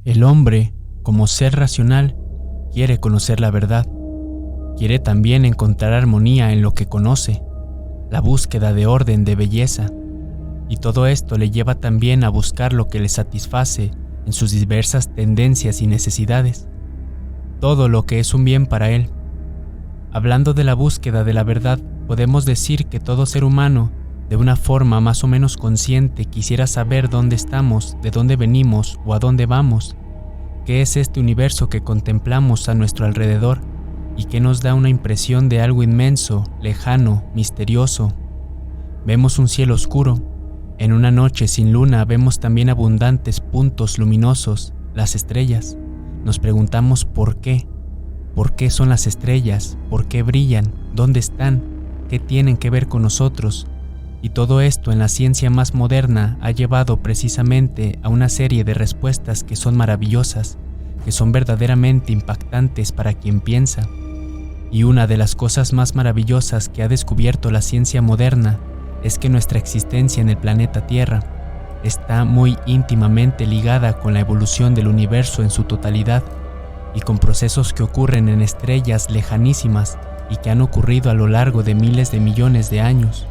El hombre, como ser racional, quiere conocer la verdad. Quiere también encontrar armonía en lo que conoce, la búsqueda de orden, de belleza. Y todo esto le lleva también a buscar lo que le satisface en sus diversas tendencias y necesidades. Todo lo que es un bien para él. Hablando de la búsqueda de la verdad, podemos decir que todo ser humano, de una forma más o menos consciente, quisiera saber dónde estamos, de dónde venimos o a dónde vamos, qué es este universo que contemplamos a nuestro alrededor y que nos da una impresión de algo inmenso, lejano, misterioso. Vemos un cielo oscuro. En una noche sin luna vemos también abundantes puntos luminosos, las estrellas. Nos preguntamos por qué. ¿Por qué son las estrellas? ¿Por qué brillan? ¿Dónde están? ¿Qué tienen que ver con nosotros? Y todo esto en la ciencia más moderna ha llevado precisamente a una serie de respuestas que son maravillosas, que son verdaderamente impactantes para quien piensa. Y una de las cosas más maravillosas que ha descubierto la ciencia moderna es que nuestra existencia en el planeta Tierra está muy íntimamente ligada con la evolución del universo en su totalidad y con procesos que ocurren en estrellas lejanísimas y que han ocurrido a lo largo de miles de millones de años.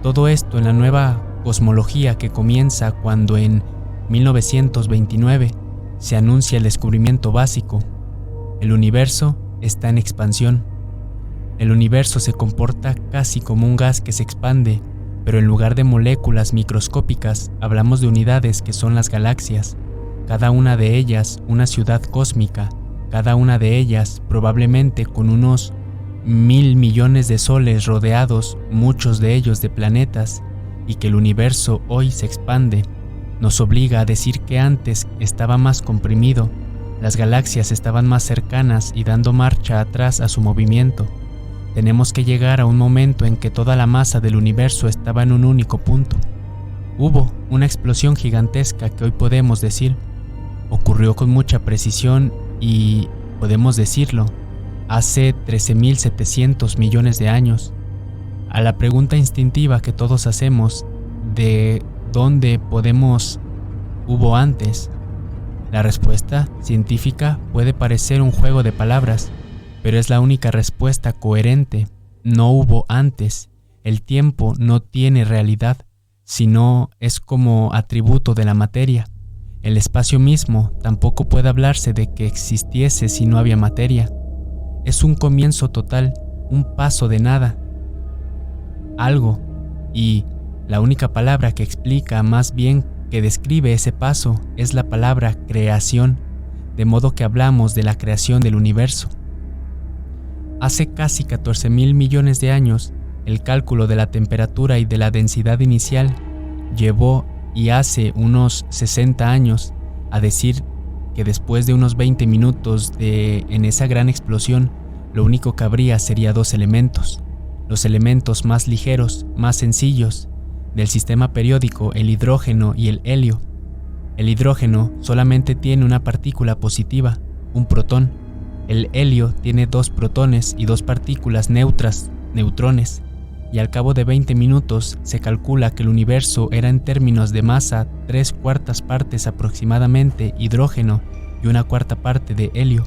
Todo esto en la nueva cosmología que comienza cuando en 1929 se anuncia el descubrimiento básico. El universo está en expansión. El universo se comporta casi como un gas que se expande, pero en lugar de moléculas microscópicas hablamos de unidades que son las galaxias, cada una de ellas una ciudad cósmica, cada una de ellas probablemente con unos 1.000 millones de soles rodeados, muchos de ellos de planetas, y que el universo hoy se expande, nos obliga a decir que antes estaba más comprimido, las galaxias estaban más cercanas y dando marcha atrás a su movimiento. Tenemos que llegar a un momento en que toda la masa del universo estaba en un único punto. Hubo una explosión gigantesca que hoy podemos decir, ocurrió con mucha precisión y, podemos decirlo, hace 13.700 millones de años. A la pregunta instintiva que todos hacemos de dónde hubo antes, la respuesta científica puede parecer un juego de palabras, pero es la única respuesta coherente. No hubo antes. El tiempo no tiene realidad, sino es como atributo de la materia. El espacio mismo tampoco puede hablarse de que existiese si no había materia. Es un comienzo total, un paso de nada, algo, y la única palabra que explica, más bien que describe ese paso, es la palabra creación, de modo que hablamos de la creación del universo. Hace casi 14.000 millones de años, el cálculo de la temperatura y de la densidad inicial llevó, y hace unos 60 años, a decir que después de unos 20 minutos en esa gran explosión, lo único que habría sería dos elementos, los elementos más ligeros, más sencillos, del sistema periódico, el hidrógeno y el helio. El hidrógeno solamente tiene una partícula positiva, un protón. El helio tiene dos protones y dos partículas neutras, neutrones, y al cabo de 20 minutos se calcula que el universo era en términos de masa 3/4 partes aproximadamente hidrógeno y 1/4 parte de helio.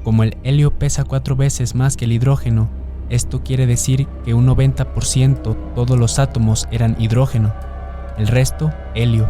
Como el helio pesa 4 veces más que el hidrógeno, esto quiere decir que un 90% todos los átomos eran hidrógeno, el resto helio.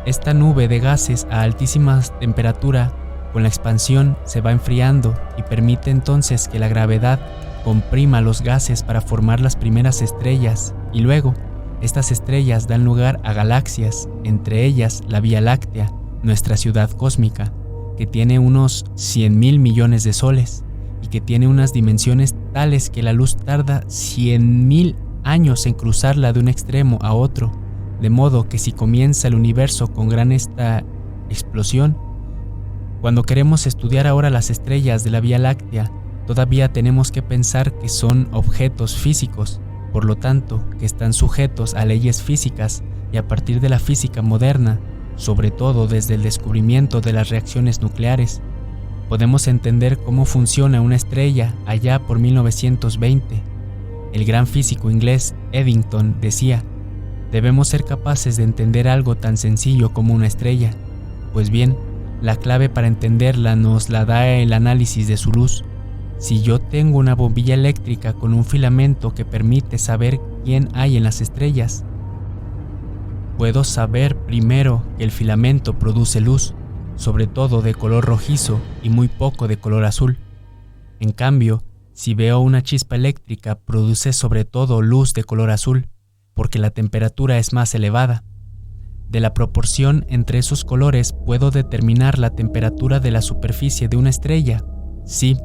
Esta nube de gases a altísima temperatura con la expansión se va enfriando y permite entonces que la gravedad comprima los gases para formar las primeras estrellas, y luego estas estrellas dan lugar a galaxias, entre ellas la Vía Láctea, nuestra ciudad cósmica, que tiene unos 100.000 millones de soles y que tiene unas dimensiones tales que la luz tarda 100.000 años en cruzarla de un extremo a otro, de modo que si comienza el universo con esta explosión, cuando queremos estudiar ahora las estrellas de la Vía Láctea, todavía tenemos que pensar que son objetos físicos, por lo tanto, que están sujetos a leyes físicas, y a partir de la física moderna, sobre todo desde el descubrimiento de las reacciones nucleares, podemos entender cómo funciona una estrella allá por 1920. El gran físico inglés Eddington decía: debemos ser capaces de entender algo tan sencillo como una estrella. Pues bien, La clave para entenderla nos la da el análisis de su luz. Si yo tengo una bombilla eléctrica con un filamento que permite saber quién hay en las estrellas, puedo saber primero que el filamento produce luz, sobre todo de color rojizo y muy poco de color azul. En cambio, si veo una chispa eléctrica, produce sobre todo luz de color azul, porque la temperatura es más elevada. De la proporción entre esos colores puedo determinar la temperatura de la superficie de una estrella. Sí,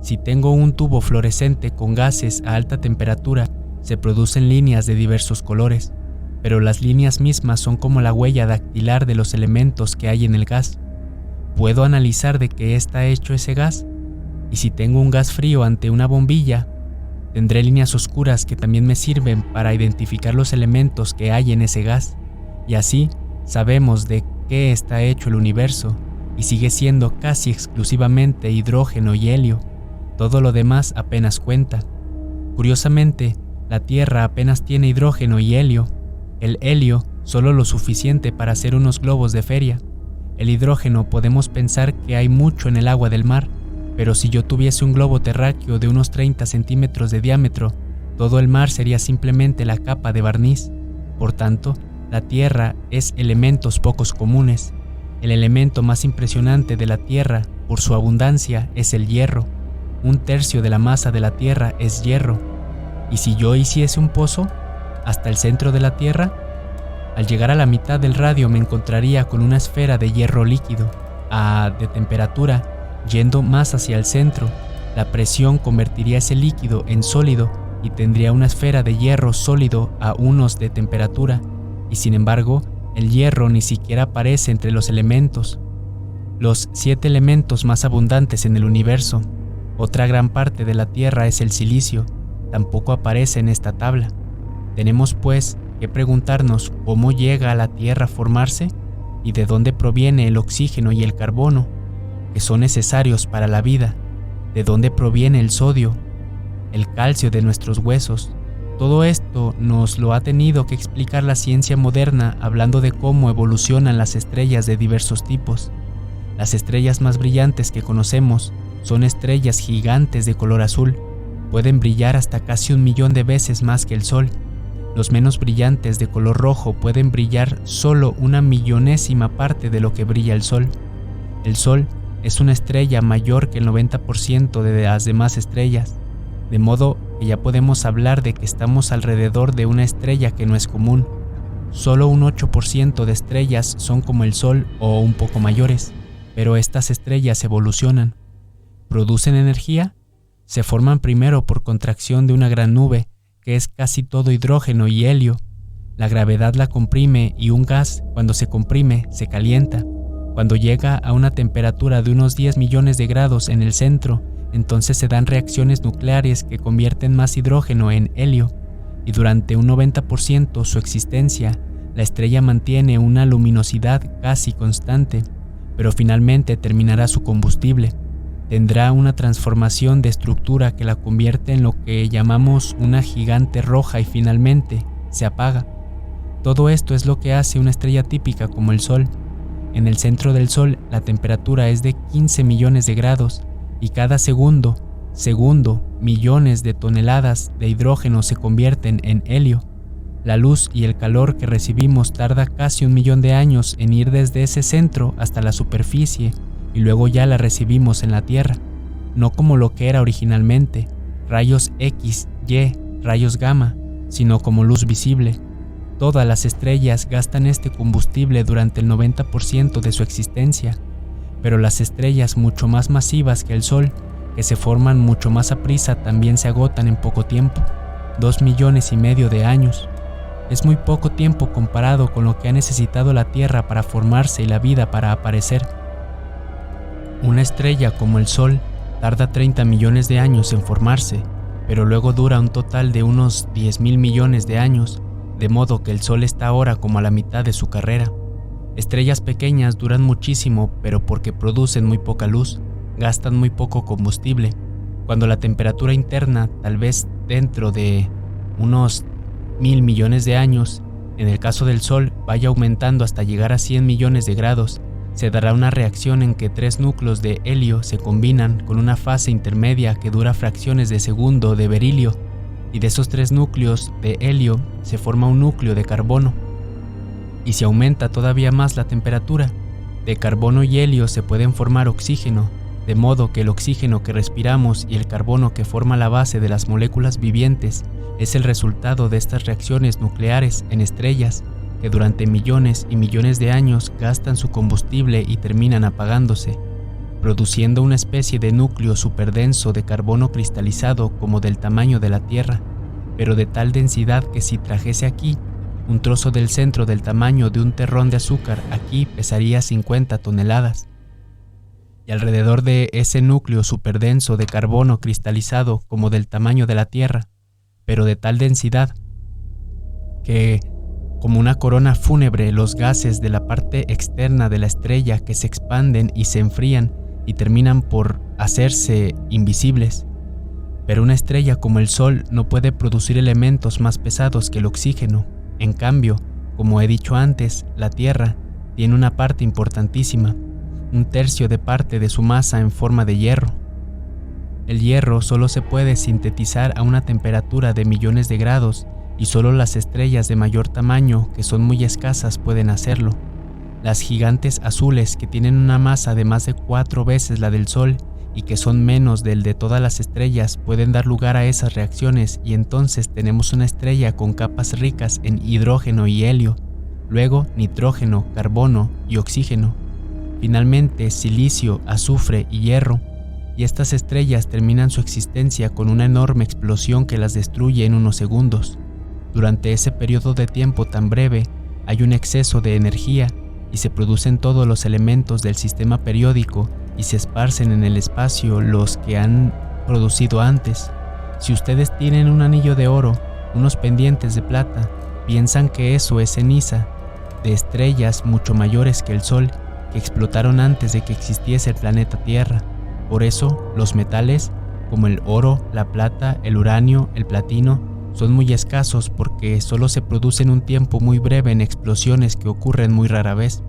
si tengo un tubo fluorescente con gases a alta temperatura, se producen líneas de diversos colores, pero las líneas mismas son como la huella dactilar de los elementos que hay en el gas. ¿Puedo analizar de qué está hecho ese gas? Y si tengo un gas frío ante una bombilla, tendré líneas oscuras que también me sirven para identificar los elementos que hay en ese gas. Y así sabemos de qué está hecho el universo, y sigue siendo casi exclusivamente hidrógeno y helio. Todo lo demás apenas cuenta. Curiosamente, la Tierra apenas tiene hidrógeno y helio. El helio solo lo suficiente para hacer unos globos de feria. El hidrógeno podemos pensar que hay mucho en el agua del mar, pero si yo tuviese un globo terráqueo de unos 30 centímetros de diámetro, todo el mar sería simplemente la capa de barniz. Por tanto, la Tierra es elementos pocos comunes. El elemento más impresionante de la Tierra, por su abundancia, es el hierro. 1/3 de la masa de la Tierra es hierro. ¿Y si yo hiciese un pozo hasta el centro de la Tierra? Al llegar a la mitad del radio me encontraría con una esfera de hierro líquido, de temperatura, yendo más hacia el centro. La presión convertiría ese líquido en sólido y tendría una esfera de hierro sólido a unos de temperatura, y sin embargo, el hierro ni siquiera aparece entre los elementos. Los 7 elementos más abundantes en el universo. Otra gran parte de la Tierra es el silicio, tampoco aparece en esta tabla. Tenemos pues que preguntarnos cómo llega a la Tierra a formarse y de dónde proviene el oxígeno y el carbono, que son necesarios para la vida, de dónde proviene el sodio, el calcio de nuestros huesos. Todo esto nos lo ha tenido que explicar la ciencia moderna hablando de cómo evolucionan las estrellas de diversos tipos. Las estrellas más brillantes que conocemos son estrellas gigantes de color azul. Pueden brillar hasta casi 1 millón de veces más que el Sol. Los menos brillantes de color rojo pueden brillar solo 1/millonésima parte de lo que brilla el Sol. El Sol es una estrella mayor que el 90% de las demás estrellas, de modo que ya podemos hablar de que estamos alrededor de una estrella que no es común. Solo un 8% de estrellas son como el Sol o un poco mayores, pero estas estrellas evolucionan. ¿Producen energía? Se forman primero por contracción de una gran nube, que es casi todo hidrógeno y helio. La gravedad la comprime y un gas, cuando se comprime, se calienta. Cuando llega a una temperatura de unos 10 millones de grados en el centro, entonces se dan reacciones nucleares que convierten más hidrógeno en helio, y durante un 90% su existencia, la estrella mantiene una luminosidad casi constante, pero finalmente terminará su combustible. Tendrá una transformación de estructura que la convierte en lo que llamamos una gigante roja y finalmente se apaga. Todo esto es lo que hace una estrella típica como el Sol. En el centro del Sol la temperatura es de 15 millones de grados y cada segundo, millones de toneladas de hidrógeno se convierten en helio. La luz y el calor que recibimos tarda casi 1 millón de años en ir desde ese centro hasta la superficie, y luego ya la recibimos en la Tierra, no como lo que era originalmente, rayos X, Y, rayos gamma, sino como luz visible. Todas las estrellas gastan este combustible durante el 90% de su existencia, pero las estrellas mucho más masivas que el Sol, que se forman mucho más aprisa, también se agotan en poco tiempo, 2,5 millones de años. Es muy poco tiempo comparado con lo que ha necesitado la Tierra para formarse y la vida para aparecer. Una estrella como el Sol tarda 30 millones de años en formarse, pero luego dura un total de unos 10,000 millones de años, de modo que el Sol está ahora como a la mitad de su carrera. Estrellas pequeñas duran muchísimo, pero porque producen muy poca luz, gastan muy poco combustible. Cuando la temperatura interna, tal vez dentro de unos 1,000 millones de años, en el caso del Sol, vaya aumentando hasta llegar a 100 millones de grados, se dará una reacción en que 3 núcleos de helio se combinan con una fase intermedia que dura fracciones de segundo de berilio, y de esos 3 núcleos de helio se forma un núcleo de carbono. Y si aumenta todavía más la temperatura, de carbono y helio se pueden formar oxígeno, de modo que el oxígeno que respiramos y el carbono que forma la base de las moléculas vivientes es el resultado de estas reacciones nucleares en estrellas que durante millones y millones de años gastan su combustible y terminan apagándose, produciendo una especie de núcleo superdenso de carbono cristalizado como del tamaño de la Tierra, pero de tal densidad que si trajese aquí un trozo del centro del tamaño de un terrón de azúcar, aquí pesaría 50 toneladas. Y alrededor de ese núcleo superdenso de carbono cristalizado como del tamaño de la Tierra, pero de tal densidad que, como una corona fúnebre, los gases de la parte externa de la estrella que se expanden y se enfrían y terminan por hacerse invisibles. Pero una estrella como el Sol no puede producir elementos más pesados que el oxígeno. En cambio, como he dicho antes, la Tierra tiene una parte importantísima, 1/3 de parte de su masa en forma de hierro. El hierro solo se puede sintetizar a una temperatura de millones de grados y solo las estrellas de mayor tamaño, que son muy escasas, pueden hacerlo. Las gigantes azules, que tienen una masa de más de 4 veces la del Sol y que son menos del de todas las estrellas, pueden dar lugar a esas reacciones y entonces tenemos una estrella con capas ricas en hidrógeno y helio, luego nitrógeno, carbono y oxígeno, finalmente silicio, azufre y hierro, y estas estrellas terminan su existencia con una enorme explosión que las destruye en unos segundos. Durante ese periodo de tiempo tan breve hay un exceso de energía y se producen todos los elementos del sistema periódico y se esparcen en el espacio los que han producido antes. Si ustedes tienen un anillo de oro, unos pendientes de plata, piensan que eso es ceniza de estrellas mucho mayores que el Sol, que explotaron antes de que existiese el planeta Tierra. Por eso, los metales, como el oro, la plata, el uranio, el platino, son muy escasos porque solo se producen un tiempo muy breve en explosiones que ocurren muy rara vez.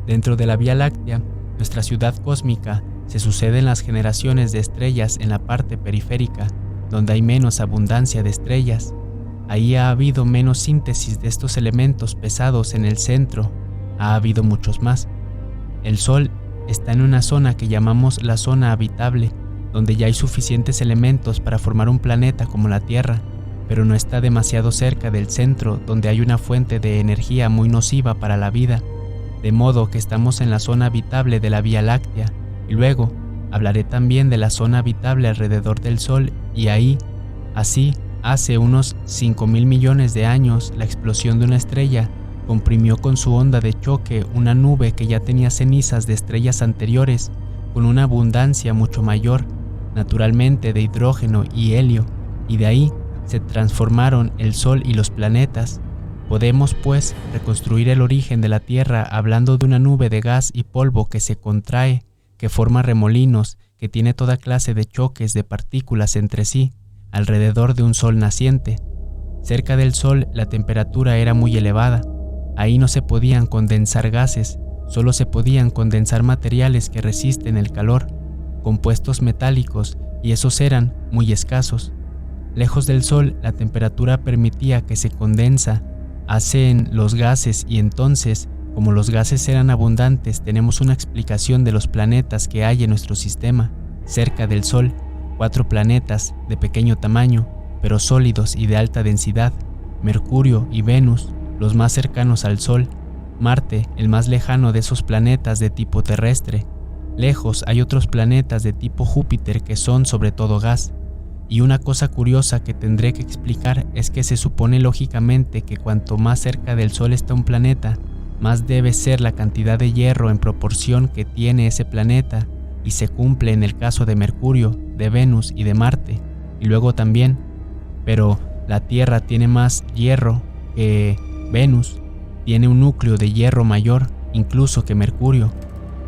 Dentro de la Vía Láctea, nuestra ciudad cósmica, se suceden las generaciones de estrellas en la parte periférica, donde hay menos abundancia de estrellas. Ahí ha habido menos síntesis de estos elementos pesados en el centro, ha habido muchos más. El Sol está en una zona que llamamos la zona habitable, donde ya hay suficientes elementos para formar un planeta como la Tierra, pero no está demasiado cerca del centro, donde hay una fuente de energía muy nociva para la vida, de modo que estamos en la zona habitable de la Vía Láctea, y luego hablaré también de la zona habitable alrededor del Sol, y ahí, así, hace unos 5.000 millones de años, la explosión de una estrella comprimió con su onda de choque una nube que ya tenía cenizas de estrellas anteriores, con una abundancia mucho mayor, naturalmente de hidrógeno y helio, y de ahí se transformaron el Sol y los planetas. Podemos, pues, reconstruir el origen de la Tierra hablando de una nube de gas y polvo que se contrae, que forma remolinos, que tiene toda clase de choques de partículas entre sí, alrededor de un Sol naciente. Cerca del Sol la temperatura era muy elevada. Ahí no se podían condensar gases, solo se podían condensar materiales que resisten el calor, compuestos metálicos, y esos eran muy escasos. Lejos del Sol, la temperatura permitía que se hacen los gases y entonces, como los gases eran abundantes, tenemos una explicación de los planetas que hay en nuestro sistema. Cerca del Sol, 4 planetas de pequeño tamaño, pero sólidos y de alta densidad: Mercurio y Venus, los más cercanos al Sol; Marte, el más lejano de esos planetas de tipo terrestre. Lejos hay otros planetas de tipo Júpiter que son sobre todo gas. Y una cosa curiosa que tendré que explicar es que se supone lógicamente que cuanto más cerca del Sol está un planeta, más debe ser la cantidad de hierro en proporción que tiene ese planeta, y se cumple en el caso de Mercurio, de Venus y de Marte, y luego también, pero la Tierra tiene más hierro que Venus, tiene un núcleo de hierro mayor incluso que Mercurio.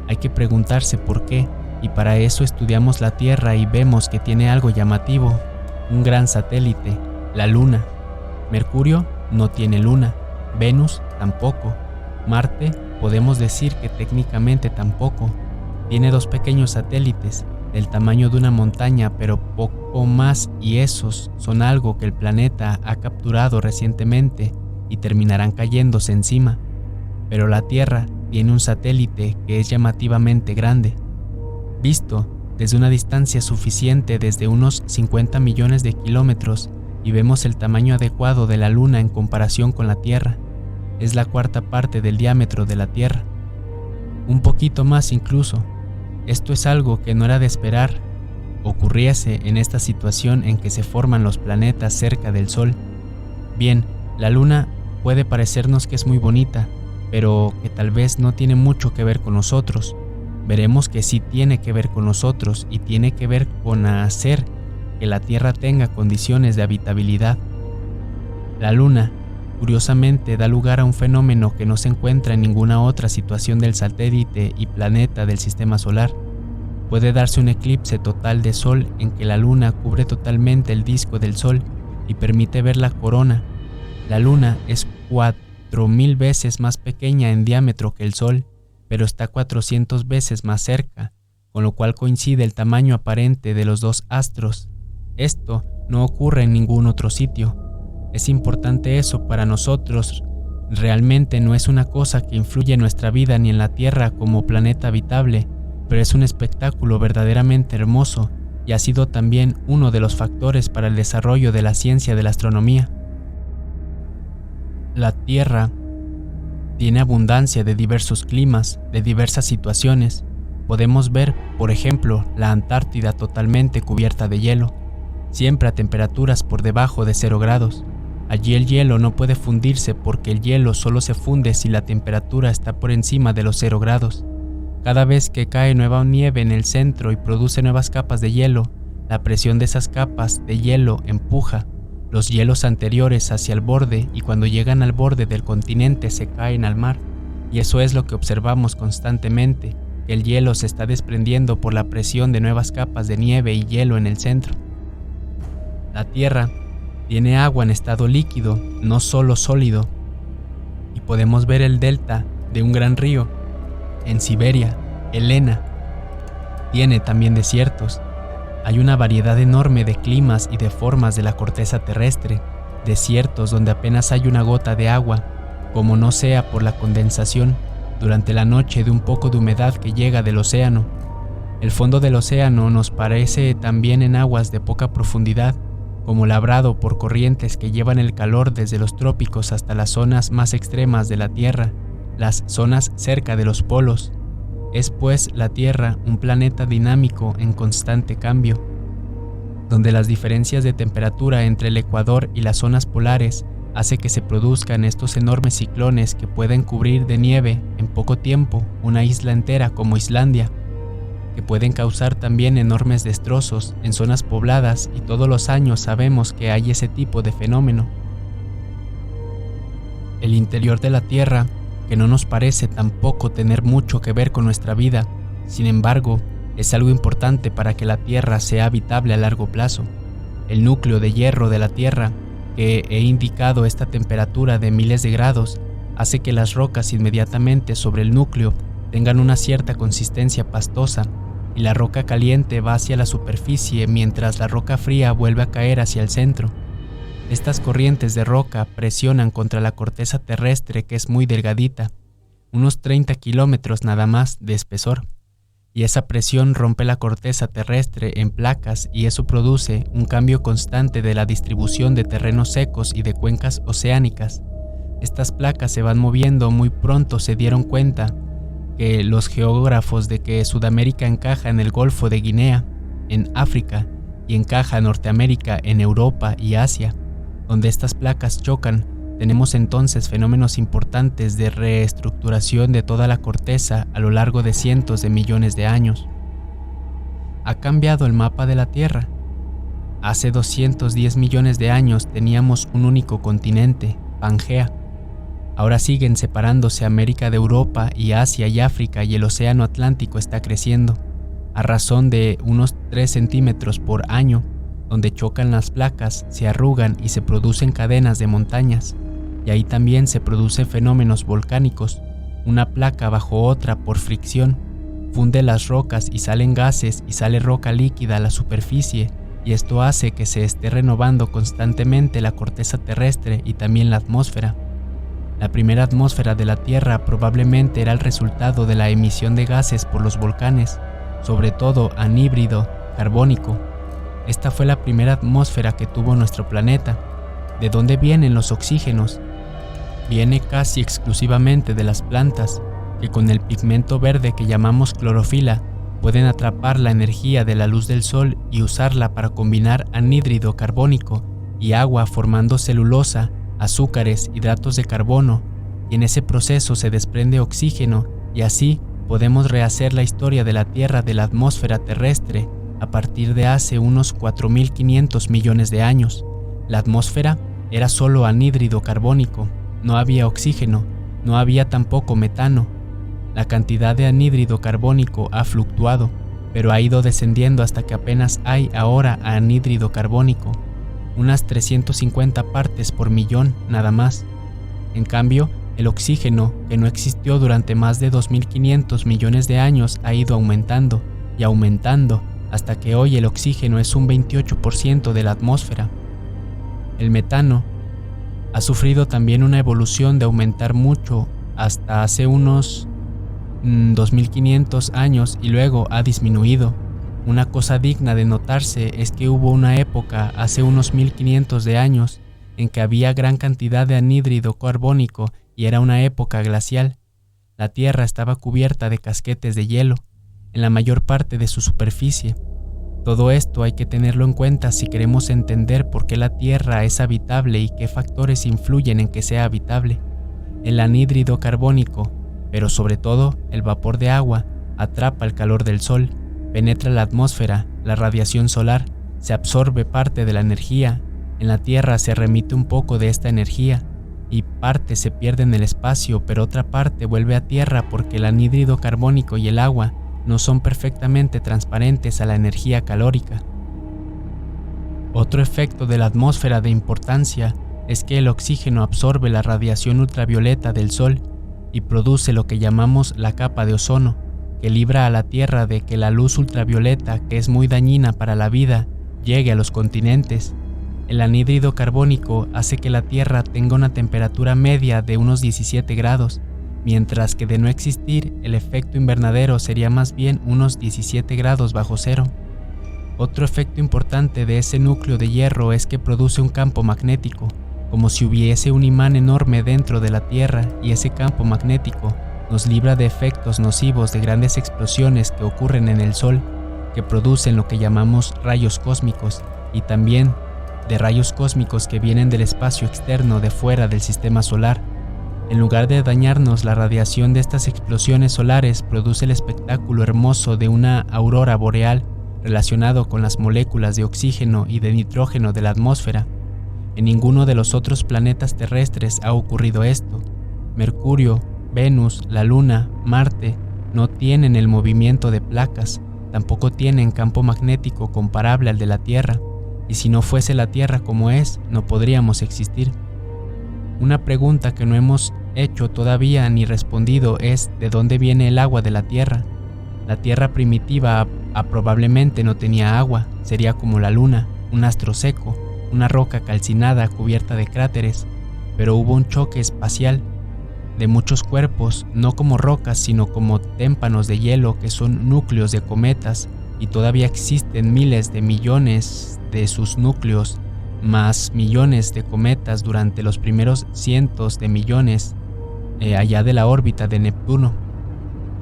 Hay que preguntarse por qué, y para eso estudiamos la Tierra y vemos que tiene algo llamativo: un gran satélite, la Luna. Mercurio no tiene luna, Venus tampoco, Marte podemos decir que técnicamente tampoco. Tiene 2 pequeños satélites del tamaño de una montaña, pero poco más, y esos son algo que el planeta ha capturado recientemente y terminarán cayéndose encima. Pero la Tierra tiene un satélite que es llamativamente grande. Visto desde una distancia suficiente, desde unos 50 millones de kilómetros, y vemos el tamaño adecuado de la Luna en comparación con la Tierra. Es la 1/4 parte del diámetro de la Tierra. Un poquito más incluso. Esto es algo que no era de esperar ocurriese en esta situación en que se forman los planetas cerca del Sol. Bien, la Luna puede parecernos que es muy bonita, pero que tal vez no tiene mucho que ver con nosotros. Veremos que sí tiene que ver con nosotros y tiene que ver con hacer que la Tierra tenga condiciones de habitabilidad. La Luna, curiosamente, da lugar a un fenómeno que no se encuentra en ninguna otra situación del satélite y planeta del sistema solar. Puede darse un eclipse total de Sol en que la Luna cubre totalmente el disco del Sol y permite ver la corona. La Luna es 4000 veces más pequeña en diámetro que el Sol, pero está 400 veces más cerca, con lo cual coincide el tamaño aparente de los 2 astros. Esto no ocurre en ningún otro sitio. Es importante eso para nosotros. Realmente no es una cosa que influye en nuestra vida ni en la Tierra como planeta habitable, pero es un espectáculo verdaderamente hermoso y ha sido también uno de los factores para el desarrollo de la ciencia de la astronomía. La Tierra tiene abundancia de diversos climas, de diversas situaciones. Podemos ver, por ejemplo, la Antártida totalmente cubierta de hielo, siempre a temperaturas por debajo de 0 grados. Allí el hielo no puede fundirse porque el hielo solo se funde si la temperatura está por encima de los 0 grados. Cada vez que cae nueva nieve en el centro y produce nuevas capas de hielo, la presión de esas capas de hielo empuja los hielos anteriores hacia el borde, y cuando llegan al borde del continente se caen al mar. Y eso es lo que observamos constantemente, que el hielo se está desprendiendo por la presión de nuevas capas de nieve y hielo en el centro. La Tierra tiene agua en estado líquido, no solo sólido, y podemos ver el delta de un gran río en Siberia, el Lena. Tiene también desiertos. Hay una variedad enorme de climas y de formas de la corteza terrestre, desiertos donde apenas hay una gota de agua, como no sea por la condensación durante la noche de un poco de humedad que llega del océano. El fondo del océano nos parece también en aguas de poca profundidad, como labrado por corrientes que llevan el calor desde los trópicos hasta las zonas más extremas de la Tierra, las zonas cerca de los polos. Es pues la Tierra un planeta dinámico en constante cambio, donde las diferencias de temperatura entre el ecuador y las zonas polares hace que se produzcan estos enormes ciclones que pueden cubrir de nieve en poco tiempo una isla entera como Islandia, que pueden causar también enormes destrozos en zonas pobladas, y todos los años sabemos que hay ese tipo de fenómeno. El interior de la Tierra, que no nos parece tampoco tener mucho que ver con nuestra vida, sin embargo, es algo importante para que la Tierra sea habitable a largo plazo. El núcleo de hierro de la Tierra, que he indicado esta temperatura de miles de grados, hace que las rocas inmediatamente sobre el núcleo tengan una cierta consistencia pastosa, y la roca caliente va hacia la superficie mientras la roca fría vuelve a caer hacia el centro. Estas corrientes de roca presionan contra la corteza terrestre, que es muy delgadita, unos 30 kilómetros nada más de espesor, y esa presión rompe la corteza terrestre en placas, y eso produce un cambio constante de la distribución de terrenos secos y de cuencas oceánicas. Estas placas se van moviendo. Muy pronto se dieron cuenta que los geógrafos de que Sudamérica encaja en el Golfo de Guinea, en África, y encaja Norteamérica en Europa y Asia. Donde estas placas chocan, tenemos entonces fenómenos importantes de reestructuración de toda la corteza a lo largo de cientos de millones de años. Ha cambiado el mapa de la Tierra. Hace 210 millones de años teníamos un único continente, Pangea. Ahora siguen separándose América de Europa y Asia y África, y el océano Atlántico está creciendo a razón de unos 3 centímetros por año. Donde chocan las placas, se arrugan y se producen cadenas de montañas, y ahí también se producen fenómenos volcánicos. una placa bajo otra por fricción, funde las rocas y salen gases y sale roca líquida a la superficie, y esto hace que se esté renovando constantemente la corteza terrestre y también la atmósfera. La primera atmósfera de la Tierra probablemente era el resultado de la emisión de gases por los volcanes, sobre todo anhídrido carbónico. Esta fue la primera atmósfera que tuvo nuestro planeta. ¿De dónde vienen los oxígenos? Viene casi exclusivamente de las plantas, que con el pigmento verde que llamamos clorofila pueden atrapar la energía de la luz del sol y usarla para combinar anhídrido carbónico y agua formando celulosa, azúcares, hidratos de carbono, y en ese proceso se desprende oxígeno y así podemos rehacer la historia de la Tierra de la atmósfera terrestre a partir de hace unos 4.500 millones de años. La atmósfera era solo anhídrido carbónico, no había oxígeno, no había tampoco metano. La cantidad de anhídrido carbónico ha fluctuado, pero ha ido descendiendo hasta que apenas hay ahora anhídrido carbónico, unas 350 partes por millón nada más. En cambio, el oxígeno, que no existió durante más de 2.500 millones de años, ha ido aumentando y aumentando hasta que hoy el oxígeno es un 28% de la atmósfera. El metano ha sufrido también una evolución de aumentar mucho hasta hace unos 2.500 años y luego ha disminuido. Una cosa digna de notarse es que hubo una época hace unos 1.500 de años en que había gran cantidad de anhídrido carbónico y era una época glacial. La Tierra estaba cubierta de casquetes de hielo en la mayor parte de su superficie. Todo esto hay que tenerlo en cuenta si queremos entender por qué la Tierra es habitable y qué factores influyen en que sea habitable. El anhídrido carbónico, pero sobre todo el vapor de agua, atrapa el calor del sol, penetra la atmósfera, la radiación solar, se absorbe parte de la energía, en la Tierra se remite un poco de esta energía, y parte se pierde en el espacio, pero otra parte vuelve a Tierra porque el anhídrido carbónico y el agua no son perfectamente transparentes a la energía calórica. Otro efecto de la atmósfera de importancia es que el oxígeno absorbe la radiación ultravioleta del sol y produce lo que llamamos la capa de ozono, que libra a la Tierra de que la luz ultravioleta, que es muy dañina para la vida, llegue a los continentes. El anhídrido carbónico hace que la Tierra tenga una temperatura media de unos 17 grados, mientras que de no existir, el efecto invernadero sería más bien unos 17 grados bajo cero. Otro efecto importante de ese núcleo de hierro es que produce un campo magnético, como si hubiese un imán enorme dentro de la Tierra, y ese campo magnético nos libra de efectos nocivos de grandes explosiones que ocurren en el Sol, que producen lo que llamamos rayos cósmicos, y también de rayos cósmicos que vienen del espacio externo de fuera del sistema solar. En lugar de dañarnos, la radiación de estas explosiones solares produce el espectáculo hermoso de una aurora boreal relacionado con las moléculas de oxígeno y de nitrógeno de la atmósfera. En ninguno de los otros planetas terrestres ha ocurrido esto. Mercurio, Venus, la Luna, Marte no tienen el movimiento de placas, tampoco tienen campo magnético comparable al de la Tierra, y si no fuese la Tierra como es, no podríamos existir. Una pregunta que no hemos hecho todavía ni respondido es ¿de dónde viene el agua de la Tierra? La Tierra primitiva probablemente no tenía agua, sería como la Luna, un astro seco, una roca calcinada cubierta de cráteres, pero hubo un choque espacial de muchos cuerpos, no como rocas, sino como témpanos de hielo que son núcleos de cometas, y todavía existen miles de millones de sus núcleos, más millones de cometas durante los primeros cientos de millones allá de la órbita de Neptuno.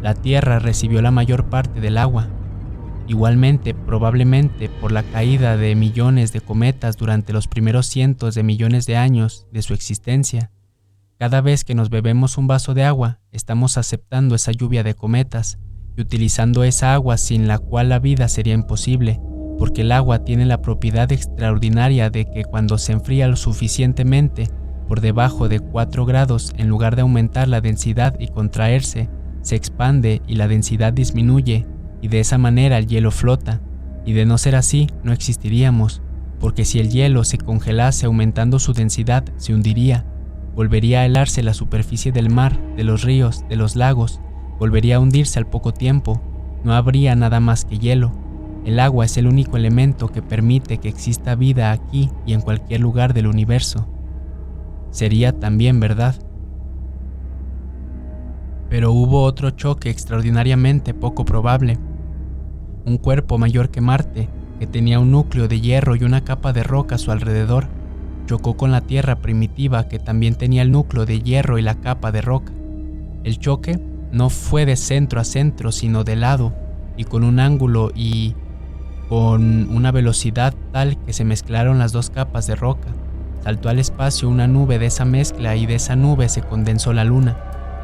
La Tierra recibió la mayor parte del agua. Igualmente, probablemente por la caída de millones de cometas durante los primeros cientos de millones de años de su existencia. Cada vez que nos bebemos un vaso de agua, estamos aceptando esa lluvia de cometas y utilizando esa agua sin la cual la vida sería imposible, porque el agua tiene la propiedad extraordinaria de que cuando se enfría lo suficientemente por debajo de 4 grados, en lugar de aumentar la densidad y contraerse, se expande y la densidad disminuye, y de esa manera el hielo flota, y de no ser así no existiríamos, porque si el hielo se congelase aumentando su densidad se hundiría. Volvería a helarse la superficie del mar, de los ríos, de los lagos, volvería a hundirse al poco tiempo. No habría nada más que hielo. El agua es el único elemento que permite que exista vida aquí y en cualquier lugar del universo. Sería también verdad. Pero hubo otro choque extraordinariamente poco probable. Un cuerpo mayor que Marte, que tenía un núcleo de hierro y una capa de roca a su alrededor, chocó con la Tierra primitiva, que también tenía el núcleo de hierro y la capa de roca. El choque no fue de centro a centro, sino de lado, y con un ángulo y con una velocidad tal que se mezclaron las dos capas de roca. Saltó al espacio una nube de esa mezcla y de esa nube se condensó la Luna,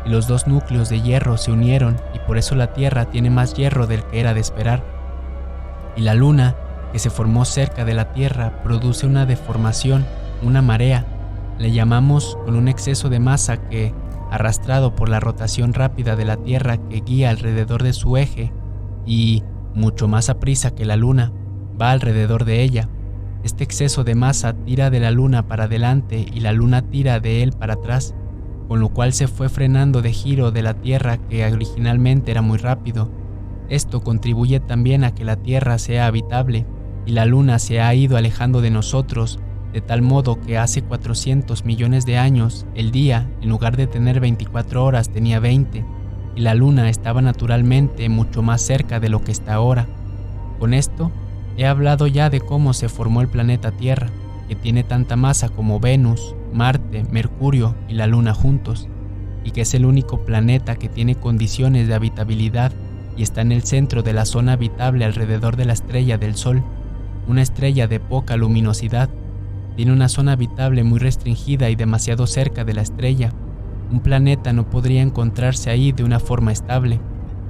y los dos núcleos de hierro se unieron, y por eso la Tierra tiene más hierro del que era de esperar. Y la Luna, que se formó cerca de la Tierra, produce una deformación, una marea. Le llamamos con un exceso de masa que, arrastrado por la rotación rápida de la Tierra que guía alrededor de su eje y, mucho más aprisa que la Luna, va alrededor de ella. Este exceso de masa tira de la Luna para adelante y la Luna tira de él para atrás, con lo cual se fue frenando de giro de la Tierra, que originalmente era muy rápido. Esto contribuye también a que la Tierra sea habitable y la Luna se ha ido alejando de nosotros, de tal modo que hace 400 millones de años el día, en lugar de tener 24 horas, tenía 20, y la Luna estaba naturalmente mucho más cerca de lo que está ahora. Con esto, he hablado ya de cómo se formó el planeta Tierra, que tiene tanta masa como Venus, Marte, Mercurio y la Luna juntos, y que es el único planeta que tiene condiciones de habitabilidad y está en el centro de la zona habitable alrededor de la estrella del Sol, una estrella de poca luminosidad. Tiene una zona habitable muy restringida y demasiado cerca de la estrella. Un planeta no podría encontrarse ahí de una forma estable.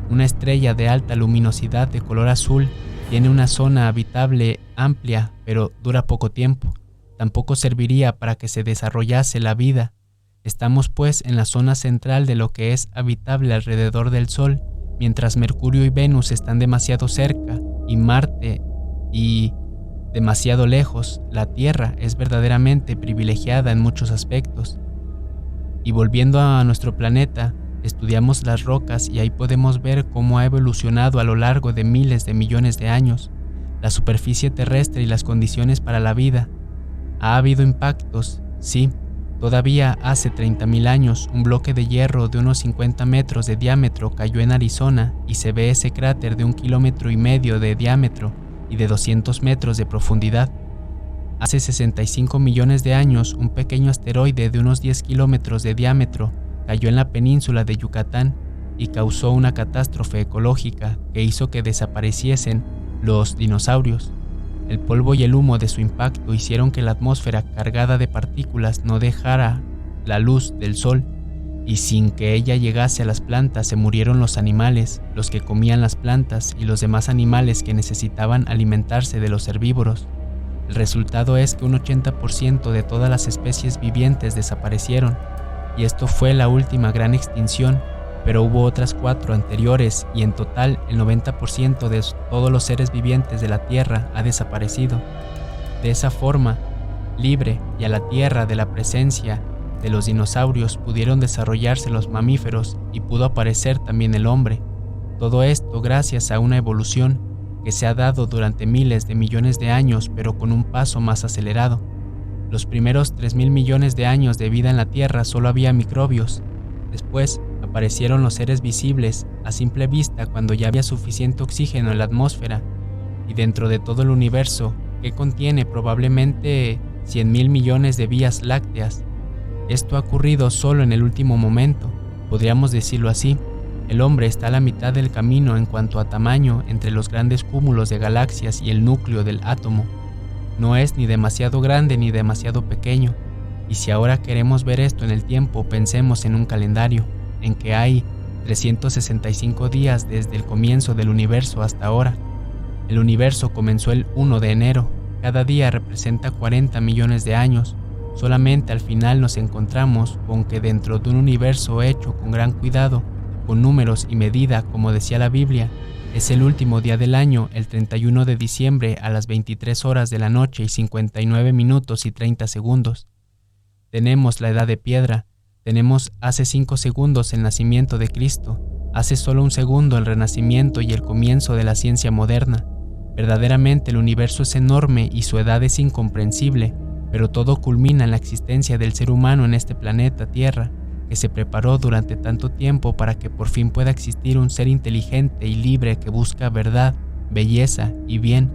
Una estrella de alta luminosidad de color azul tiene una zona habitable amplia, pero dura poco tiempo. Tampoco serviría para que se desarrollase la vida. Estamos pues en la zona central de lo que es habitable alrededor del Sol, mientras Mercurio y Venus están demasiado cerca y Marte y demasiado lejos. La Tierra es verdaderamente privilegiada en muchos aspectos. Y volviendo a nuestro planeta, estudiamos las rocas y ahí podemos ver cómo ha evolucionado a lo largo de miles de millones de años la superficie terrestre y las condiciones para la vida. Ha habido impactos, sí. Todavía hace 30.000 años, un bloque de hierro de unos 50 metros de diámetro cayó en Arizona y se ve ese cráter de 1,5 kilómetros de diámetro y de 200 metros de profundidad. Hace 65 millones de años, un pequeño asteroide de unos 10 kilómetros de diámetro cayó en la península de Yucatán y causó una catástrofe ecológica que hizo que desapareciesen los dinosaurios. El polvo y el humo de su impacto hicieron que la atmósfera cargada de partículas no dejara la luz del sol, y sin que ella llegase a las plantas se murieron los animales, los que comían las plantas y los demás animales que necesitaban alimentarse de los herbívoros. El resultado es que un 80% de todas las especies vivientes desaparecieron, y esto fue la última gran extinción, pero hubo otras 4 anteriores y en total el 90% de todos los seres vivientes de la Tierra ha desaparecido. De esa forma, libre y a la Tierra de la presencia de los dinosaurios pudieron desarrollarse los mamíferos y pudo aparecer también el hombre. Todo esto gracias a una evolución que se ha dado durante miles de millones de años, pero con un paso más acelerado. Los primeros 3.000 millones de años de vida en la Tierra solo había microbios. Después aparecieron los seres visibles a simple vista cuando ya había suficiente oxígeno en la atmósfera, y dentro de todo el universo, que contiene probablemente 100.000 millones de vías lácteas. Esto ha ocurrido solo en el último momento, podríamos decirlo así. El hombre está a la mitad del camino en cuanto a tamaño entre los grandes cúmulos de galaxias y el núcleo del átomo. No es ni demasiado grande ni demasiado pequeño, y si ahora queremos ver esto en el tiempo, pensemos en un calendario, en que hay 365 días desde el comienzo del universo hasta ahora. El universo comenzó el 1 de enero, cada día representa 40 millones de años. Solamente al final nos encontramos con que dentro de un universo hecho con gran cuidado, con números y medida, como decía la Biblia, es el último día del año, el 31 de diciembre a las 23 horas de la noche y 59 minutos y 30 segundos. Tenemos la edad de piedra, tenemos hace 5 segundos el nacimiento de Cristo, hace solo un segundo el renacimiento y el comienzo de la ciencia moderna. Verdaderamente el universo es enorme y su edad es incomprensible, pero todo culmina en la existencia del ser humano en este planeta Tierra, que se preparó durante tanto tiempo para que por fin pueda existir un ser inteligente y libre que busca verdad, belleza y bien,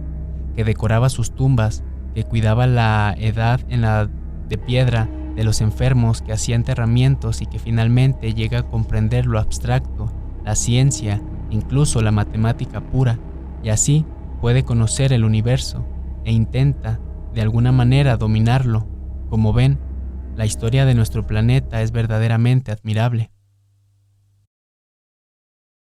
que decoraba sus tumbas, que cuidaba la edad en la de piedra de los enfermos, que hacía enterramientos y que finalmente llega a comprender lo abstracto, la ciencia, incluso la matemática pura, y así puede conocer el universo e intenta de alguna manera dominarlo. Como ven, la historia de nuestro planeta es verdaderamente admirable.